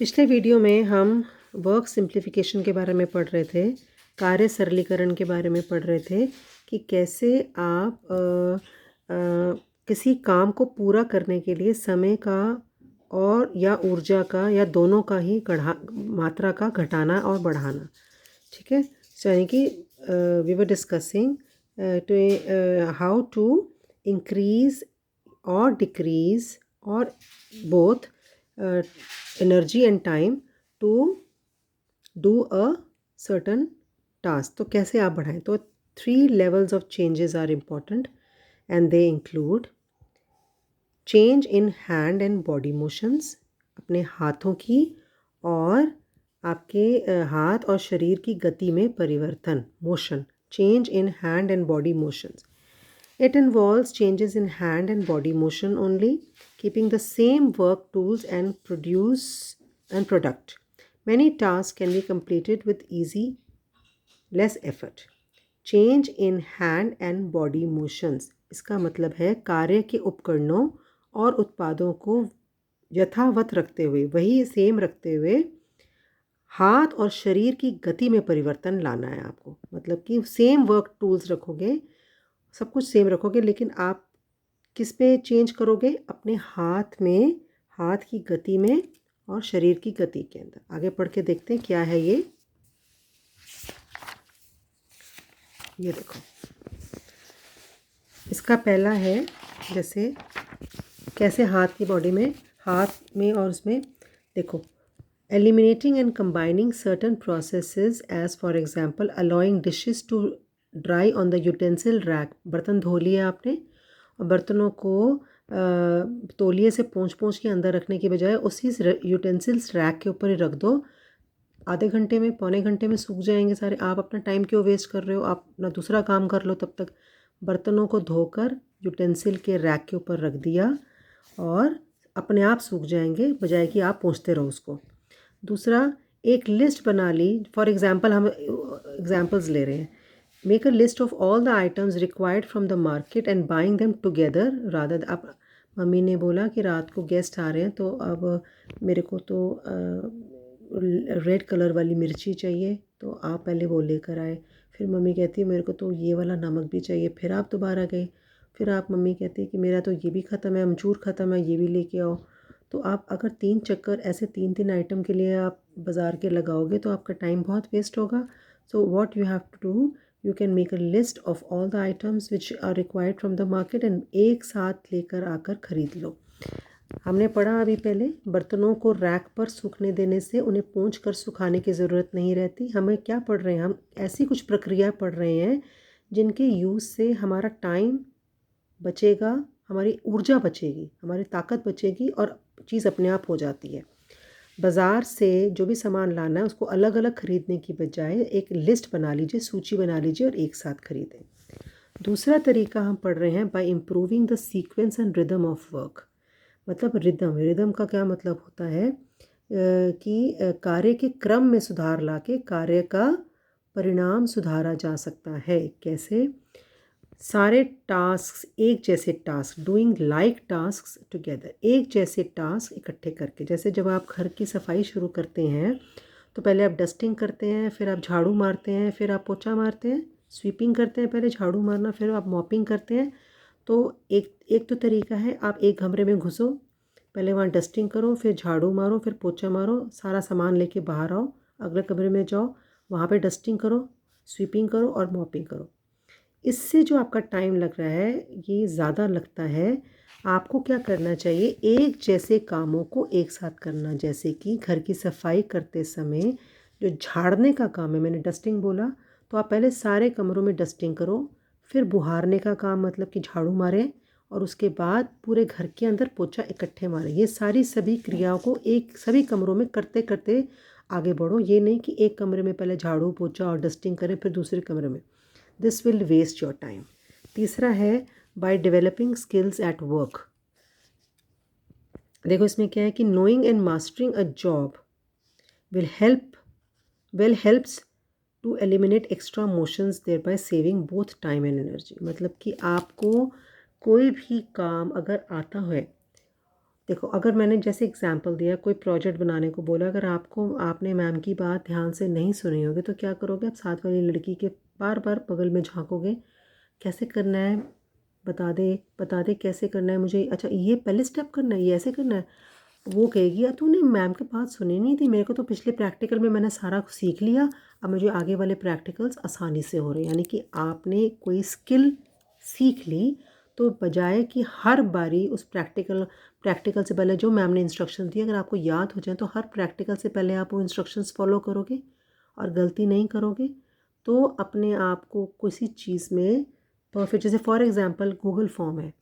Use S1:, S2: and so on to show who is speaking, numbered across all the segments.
S1: पिछले वीडियो में हम वर्क सिंप्लीफिकेशन के बारे में पढ़ रहे थे, कार्य सरलीकरण के बारे में पढ़ रहे थे कि कैसे आप किसी काम को पूरा करने के लिए समय का और या ऊर्जा का या दोनों का ही मात्रा का घटाना और बढ़ाना। ठीक है, यानी कि we were discussing to how to increase और डिक्रीज और both energy and time to do a certain task. तो कैसे आप बढ़ाएं? तो 3 levels of changes are important and they include change in hand and body motions, अपने हाथों की और आपके हाथ और शरीर की गति में परिवर्तन, motion, change in hand and body motions. It involves changes in hand and body motion only, keeping the same work tools and product. Many tasks can be completed with less effort. Change in hand and body motions. इसका मतलब है कार्य के उपकरणों और उत्पादों को यथावत रखते हुए, वही सेम रखते हुए हाथ और शरीर की गति में परिवर्तन लाना है आपको। मतलब कि सेम वर्क टूल्स रखोगे, सब कुछ सेम रखोगे, लेकिन आप किस पे चेंज करोगे? अपने हाथ में, हाथ की गति में और शरीर की गति के अंदर। आगे पढ़ के देखते हैं क्या है ये देखो, इसका पहला है जैसे कैसे हाथ की बॉडी में, हाथ में और उसमें देखो, eliminating and combining certain processes as for example allowing dishes to dry on the utensil rack. बर्तन धो लिए आपने और बर्तनों को तौलिए से पोंछ के अंदर रखने की बजाय उसी यूटेंसिल्स रैक के ऊपर ही रख दो। आधे घंटे में, पौने घंटे में सूख जाएंगे सारे। आप अपना टाइम क्यों वेस्ट कर रहे हो? आप अपना दूसरा काम कर लो तब तक। बर्तनों को धोकर यूटेंसिल के रैक के ऊपर रख दिया और अपने आप सूख जाएंगे, बजाय कि आप पोंछते रहो उसको। दूसरा, एक लिस्ट बना ली। फॉर एग्जांपल, हम एग्जांपल्स ले रहे हैं। Make a list of all the items required from the market and buying them together rather. अब मम्मी ने बोला कि रात को गेस्ट आ रहे हैं, तो अब मेरे को तो रेड कलर वाली मिर्ची चाहिए, तो आप पहले वो लेकर आए। फिर मम्मी कहती है मेरे को तो ये वाला नमक भी चाहिए। फिर आप दोबारा गए। फिर आप मम्मी कहती है कि मेरा तो ये भी ख़त्म है, अमचूर ख़त्म है, ये भी लेके आओ। तो आप अगर 3 चक्कर ऐसे 3 आइटम के लिए आप बाज़ार के लगाओगे तो आपका टाइम बहुत वेस्ट होगा। So what you have to do, you can make a list of all the items which are required from the market and एक साथ लेकर आकर ख़रीद लो। हमने पढ़ा अभी पहले, बर्तनों को रैक पर सूखने देने से उन्हें पोंछ कर सुखाने की ज़रूरत नहीं रहती। हमें क्या पढ़ रहे हैं? हम ऐसी कुछ प्रक्रिया पढ़ रहे हैं जिनके यूज़ से हमारा टाइम बचेगा, हमारी ऊर्जा बचेगी, हमारी ताकत बचेगी और चीज़ अपने आप हो जाती है। बाज़ार से जो भी सामान लाना है उसको अलग अलग ख़रीदने की बजाय एक लिस्ट बना लीजिए, सूची बना लीजिए और एक साथ ख़रीदें। दूसरा तरीका हम पढ़ रहे हैं bye improving the sequence and rhythm of work. मतलब रिदम का क्या मतलब होता है कि कार्य के क्रम में सुधार लाके कार्य का परिणाम सुधारा जा सकता है। कैसे? सारे टास्क, एक जैसे task, doing like task together, एक जैसे टास्क इकट्ठे करके। जैसे जब आप घर की सफाई शुरू करते हैं तो पहले आप डस्टिंग करते हैं, फिर आप झाड़ू मारते हैं, फिर आप पोछा मारते हैं। स्वीपिंग करते हैं, पहले झाड़ू मारना, फिर आप मॉपिंग करते हैं। तो एक तो तरीका है, आप एक कमरे में घुसो, पहले वहाँ डस्टिंग करो, फिर झाड़ू मारो, फिर पोछा मारो, सारा सामान लेके बाहर आओ, अगले कमरे में जाओ, वहाँ पे डस्टिंग करो, स्वीपिंग करो और मॉपिंग करो। इससे जो आपका टाइम लग रहा है ये ज़्यादा लगता है। आपको क्या करना चाहिए? एक जैसे कामों को एक साथ करना। जैसे कि घर की सफाई करते समय जो झाड़ने का काम है, मैंने डस्टिंग बोला, तो आप पहले सारे कमरों में डस्टिंग करो, फिर बुहारने का काम मतलब कि झाड़ू मारें, और उसके बाद पूरे घर के अंदर पोछा इकट्ठे मारें। ये सभी क्रियाओं को सभी कमरों में करते करते आगे बढ़ो। ये नहीं कि एक कमरे में पहले झाड़ू पोछा और डस्टिंग करें फिर दूसरे कमरे में। This will waste your time. तीसरा है by developing skills at work. देखो इसमें क्या है कि knowing and mastering a job helps to eliminate extra motions, thereby saving both time and energy. मतलब कि आपको कोई भी काम अगर आता है, देखो अगर मैंने जैसे एग्जांपल दिया, कोई प्रोजेक्ट बनाने को बोला, अगर आपने मैम की बात ध्यान से नहीं सुनी होगी तो क्या करोगे, आप साथ वाली लड़की के बार बार बगल में झांकोगे, कैसे करना है, बता दे कैसे करना है मुझे, अच्छा ये पहले स्टेप करना है, ये ऐसे करना है। वो कहेगी यार तूने मैम की बात सुनी नहीं थी, मेरे को तो पिछले प्रैक्टिकल में मैंने सारा कुछ सीख लिया, अब मुझे आगे वाले प्रैक्टिकल्स आसानी से हो रहे हैं। यानी कि आपने कोई स्किल सीख ली, तो बजाय कि हर बारी उस प्रैक्टिकल से पहले जो मैम ने इंस्ट्रक्शन दिए अगर आपको याद हो जाए, तो हर प्रैक्टिकल से पहले आप वो इंस्ट्रक्शंस फॉलो करोगे और गलती नहीं करोगे, तो अपने आप को किसी चीज़ में परफेक्ट, जैसे फॉर एग्जांपल गूगल फॉर्म है,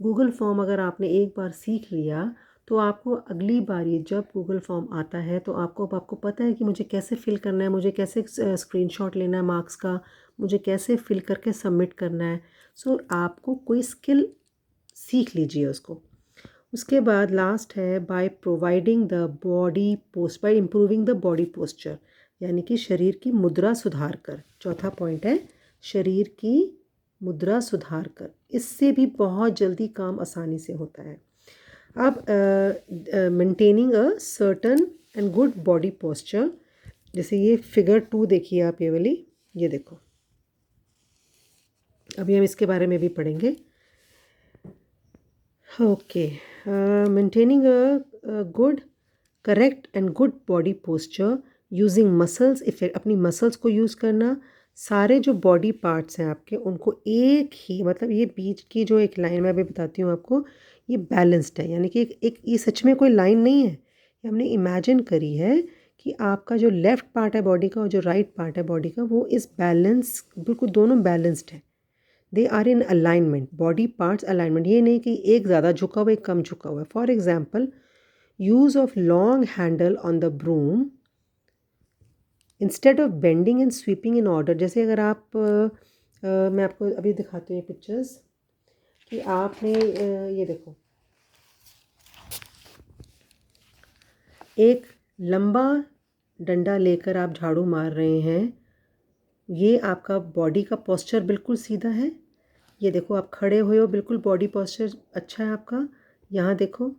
S1: गूगल फॉर्म अगर आपने एक बार सीख लिया तो आपको अगली बारी जब गूगल फॉर्म आता है तो आपको पता है कि मुझे कैसे फिल करना है, मुझे कैसे स्क्रीनशॉट लेना है मार्क्स का, मुझे कैसे फिल करके सबमिट करना है। सो आपको कोई स्किल सीख लीजिए उसको। उसके बाद लास्ट है by providing the body post bye improving the body posture, यानी कि शरीर की मुद्रा सुधार कर। चौथा पॉइंट है शरीर की मुद्रा सुधार कर, इससे भी बहुत जल्दी काम आसानी से होता है। अब maintaining a certain and good body posture, जैसे ये फिगर 2 देखिए आप, ये वाली, ये देखो, अभी हम इसके बारे में भी पढ़ेंगे। Okay, maintaining a good correct and good body posture using muscles effect, अपनी मसल्स को यूज़ करना, सारे जो बॉडी पार्ट्स हैं आपके उनको एक ही, मतलब ये बीच की जो एक लाइन मैं अभी बताती हूँ आपको, ये बैलेंस्ड है, यानी कि एक ये सच में कोई लाइन नहीं है, ये हमने इमेजिन करी है कि आपका जो लेफ़्ट पार्ट है बॉडी का और जो राइट पार्ट है बॉडी का, वो इस बैलेंस बिल्कुल दोनों बैलेंस्ड है, they are in alignment, body parts alignment, ये नहीं कि एक ज़्यादा झुका हुआ एक कम झुका हुआ है। For example use of long handle on the broom instead of bending and sweeping in order, जैसे अगर आप मैं आपको अभी दिखाती हूँ ये पिक्चर्स कि आपने ये देखो, एक लंबा डंडा लेकर आप झाड़ू मार रहे हैं, ये आपका बॉडी का पोस्चर बिल्कुल सीधा है। ये देखो आप खड़े हुए हो, बिल्कुल बॉडी पोस्चर अच्छा है आपका। यहाँ देखो,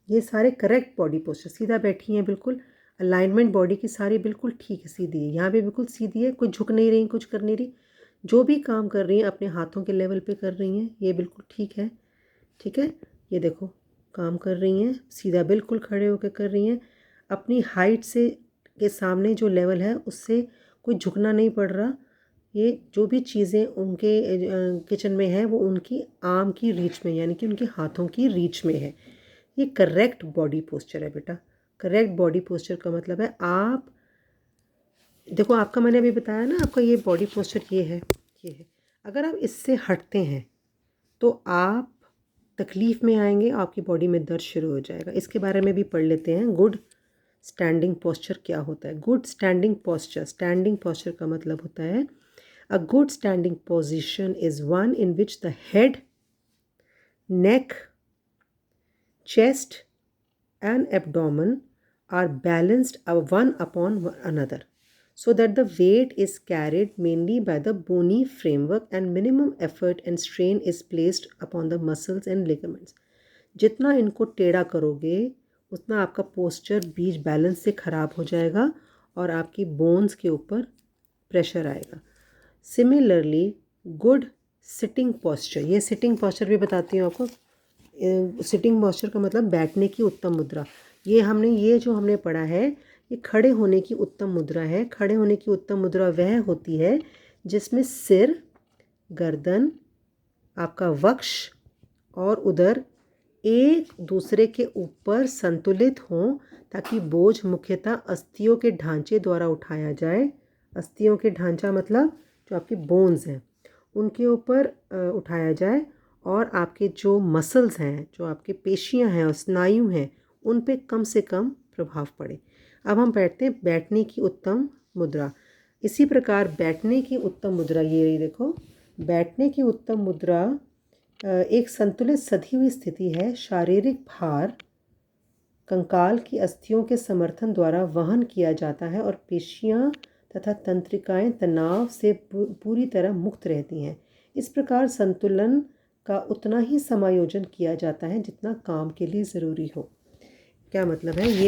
S1: ये सारे करेक्ट बॉडी पोस्चर, सीधा बैठी हैं बिल्कुल, अलाइनमेंट बॉडी की सारी बिल्कुल ठीक है, सीधी है, यहाँ भी बिल्कुल सीधी है, कुछ झुक नहीं रही, कुछ कर नहीं रही, जो भी काम कर रही हैं अपने हाथों के लेवल पे कर रही हैं, ये बिल्कुल ठीक है। ठीक है, ये देखो काम कर रही हैं, सीधा बिल्कुल खड़े होकर कर रही हैं, अपनी हाइट से के सामने जो लेवल है उससे कोई झुकना नहीं पड़ रहा, ये जो भी चीज़ें उनके किचन में है वो उनकी आर्म की रीच में, यानी कि उनके हाथों की रीच में है। ये करेक्ट बॉडी पोस्चर है बेटा। करेक्ट बॉडी पोस्चर का मतलब है, आप देखो आपका मैंने अभी बताया ना, आपका ये बॉडी पोस्चर ये है, अगर आप इससे हटते हैं तो आप तकलीफ़ में आएंगे, आपकी बॉडी में दर्द शुरू हो जाएगा। इसके बारे में भी पढ़ लेते हैं, गुड स्टैंडिंग पोस्चर क्या होता है। गुड स्टैंडिंग पोस्चर का मतलब होता है, a good standing position is one in which the head, neck, chest and abdomen are balanced one upon another, so that the weight is carried mainly by the bony framework and minimum effort and strain is placed upon the muscles and ligaments. जितना इनको टेढ़ा करोगे उतना आपका posture बीच balance से ख़राब हो जाएगा और आपकी बोन्स के ऊपर प्रेशर आएगा। सिमिलरली गुड सिटिंग पोस्चर, ये सिटिंग पोस्चर भी बताती हूँ आपको। सिटिंग पोस्चर का मतलब बैठने की उत्तम मुद्रा, ये जो हमने पढ़ा है ये खड़े होने की उत्तम मुद्रा है। खड़े होने की उत्तम मुद्रा वह होती है जिसमें सिर, गर्दन, आपका वक्ष और उदर एक दूसरे के ऊपर संतुलित हों, ताकि बोझ मुख्यतः अस्थियों के ढांचे द्वारा उठाया जाए। अस्थियों के ढांचा मतलब जो आपके बोन्स हैं उनके ऊपर उठाया जाए, और आपके जो मसल्स हैं, जो आपके पेशियां हैं और स्नायु हैं, उन पे कम से कम प्रभाव पड़े। अब हम बैठते हैं बैठने की उत्तम मुद्रा। इसी प्रकार बैठने की उत्तम मुद्रा, ये रही देखो, बैठने की उत्तम मुद्रा एक संतुलित सधी हुई स्थिति है। शारीरिक भार कंकाल की अस्थियों के समर्थन द्वारा वहन किया जाता है और पेशियां तथा तंत्रिकाएं तनाव से पूरी तरह मुक्त रहती हैं। इस प्रकार संतुलन का उतना ही समायोजन किया जाता है जितना काम के लिए ज़रूरी हो। क्या मतलब है ये